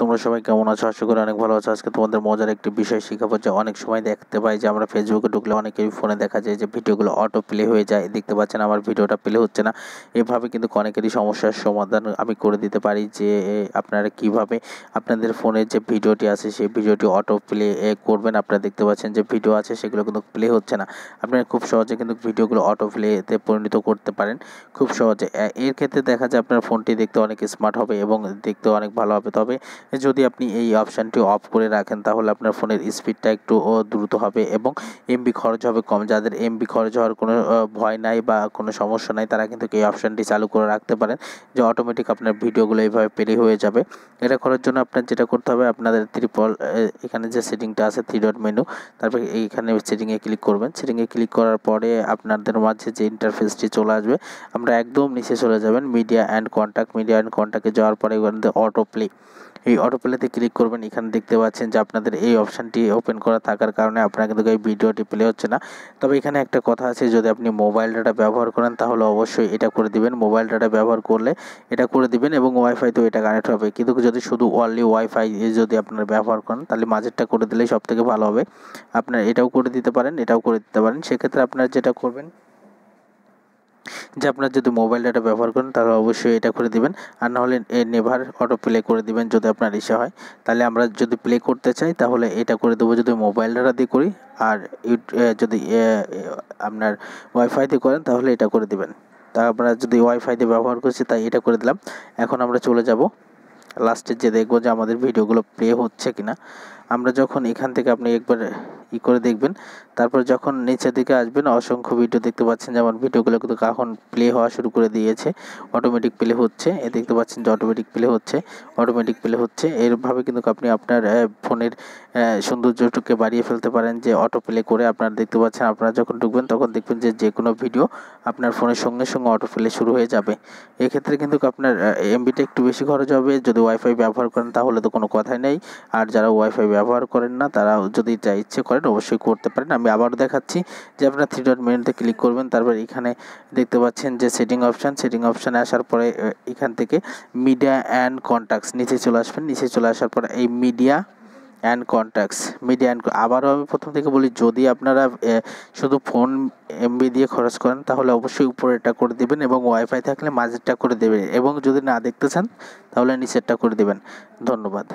তোমরা সবাই কেমন আছো? আশা করি অনেক ভালো আছো। আজকে তোমাদের মজার একটি বিষয় শিখাবো যে অনেক সময় দেখতে পাই যে আমরা ফেসবুকে ঢুকলে অনেকেই ফোনে দেখা যায় যে ভিডিওগুলো অটো প্লে হয়ে যায়। দেখতে পাচ্ছেন আমার ভিডিওটা প্লে হচ্ছে না। এভাবে কিন্তু অনেকেরই সমস্যার সমাধান আমি করে দিতে পারি যে আপনারা কিভাবে আপনাদের ফোনের যে ভিডিওটি আছে সেই ভিডিওটি অটো প্লে করবেন। আপনারা দেখতে পাচ্ছেন যে ভিডিও আছে সেগুলো কিন্তু প্লে হচ্ছে না। আপনারা খুব সহজে কিন্তু ভিডিওগুলো অটো প্লেতে পরিণত করতে পারেন খুব সহজে। এর ক্ষেত্রে দেখা যায় আপনার ফোনটি দেখতে অনেক স্মার্ট হবে এবং দেখতে অনেক ভালো হবে। তবে যদি আপনি এই অপশানটি অফ করে রাখেন তাহলে আপনার ফোনের স্পিডটা একটু দ্রুত হবে এবং এমবি খরচ হবে কম। যাদের এমবি খরচ হওয়ার কোনো ভয় নাই বা কোনো সমস্যা নাই তারা কিন্তু এই অপশানটি চালু করে রাখতে পারেন যে অটোমেটিক আপনার ভিডিওগুলো এইভাবে প্লে হয়ে যাবে। এটা করার জন্য আপনার যেটা করতে হবে, আপনাদের এখানে যে সেটিংটা আছে 3 ডট মেনু, তারপরে এইখানে সেটিংয়ে ক্লিক করবেন। সেটিংয়ে ক্লিক করার পরে আপনাদের মাঝে যে ইন্টারফেসটি চলে আসবে, আমরা একদম নিচে চলে যাবেন মিডিয়া অ্যান্ড কন্ট্যাক্টে যাওয়ার পরে এখানে অটো প্লে, এই অটো প্লেতে ক্লিক করবেন। এখানে দেখতে পাচ্ছেন যে আপনাদের এই অপশানটি ওপেন করা থাকার কারণে আপনার কিন্তু এই ভিডিওটি প্লে হচ্ছে না। তবে এখানে একটা কথা আছে, যদি আপনি মোবাইল ডাটা ব্যবহার করেন তাহলে অবশ্যই এটা করে দিবেন। মোবাইল ডাটা ব্যবহার করলে এটা করে দিবেন এবং ওয়াইফাইতেও এটা কানেক্ট হবে। কিন্তু যদি শুধু অনলি ওয়াইফাই যদি আপনারা ব্যবহার করেন তাহলে মাঝেরটা করে দিলেই সবথেকে ভালো হবে। আপনারা এটাও করে দিতে পারেন, এটাও করে দিতে পারেন। সেক্ষেত্রে আপনারা যেটা করবেন যে আপনার যদি মোবাইল ডাটা ব্যবহার করেন তাহলে অবশ্যই এটা করে দিবেন, আর নাহলে নেভার অটো প্লে করে দিবেন যদি আপনার ইচ্ছা হয়। তাহলে আমরা যদি প্লে করতে চাই তাহলে এটা করে দেবো যদি মোবাইল ডাটা দিয়ে করি, আর যদি আপনার ওয়াইফাই দিয়ে করেন তাহলে এটা করে দিবেন। তা আমরা যদি ওয়াইফাই দিয়ে ব্যবহার করছি তাই এটা করে দিলাম। এখন আমরা চলে যাব লাস্টে যে দেখবো যে আমাদের ভিডিওগুলো প্লে হচ্ছে কিনা। আমরা যখন এখান থেকে আপনি একবার করে দেখবেন, তারপর যখন নিচের দিকে আসবেন অসংখ্য ভিডিও দেখতে পাচ্ছেন যে আমার ভিডিওগুলো কিন্তু এখন প্লে হওয়া শুরু করে দিয়েছে, অটোমেটিক প্লে হচ্ছে। দেখতে পাচ্ছেন যে অটোমেটিক প্লে হচ্ছে। এরভাবে কিন্তু আপনি আপনার ফোনের সৌন্দর্যটাকে বাড়িয়ে ফেলতে পারেন যে অটো প্লে করে। আপনারা দেখতে পাচ্ছেন আপনারা যখন ঢুকবেন তখন দেখবেন যে কোনো ভিডিও আপনার ফোনের সঙ্গে সঙ্গে অটো প্লে শুরু হয়ে যাবে। এক্ষেত্রে কিন্তু আপনার এমবিটা একটু বেশি খরচ হবে। যদি ওয়াইফাই ব্যবহার করেন তাহলে তো কোনো কথাই নেই, আর যারা ওয়াইফাই ব্যবহার করেন না তারা যদি যা ইচ্ছে করেন অবশ্যই করতে পারেন। আমি আবারও দেখাচ্ছি যে আপনারা 3 ডট মেনুতে ক্লিক করবেন, তারপর এখানে দেখতে পাচ্ছেন যে সেটিং অপশানে আসার পরে এখান থেকে মিডিয়া অ্যান্ড কন্ট্যাক্টস নিচে চলে আসবেন। নিচে চলে আসার পরে এই মিডিয়া অ্যান্ড আবারও আমি প্রথম থেকে বলি, যদি আপনারা শুধু ফোন এমবি দিয়ে খরচ করেন তাহলে অবশ্যই উপরেরটা করে দেবেন এবং ওয়াইফাই থাকলে মাঝেরটা করে দেবেন, এবং যদি না দেখতে চান তাহলে নিচেরটা করে দেবেন। ধন্যবাদ।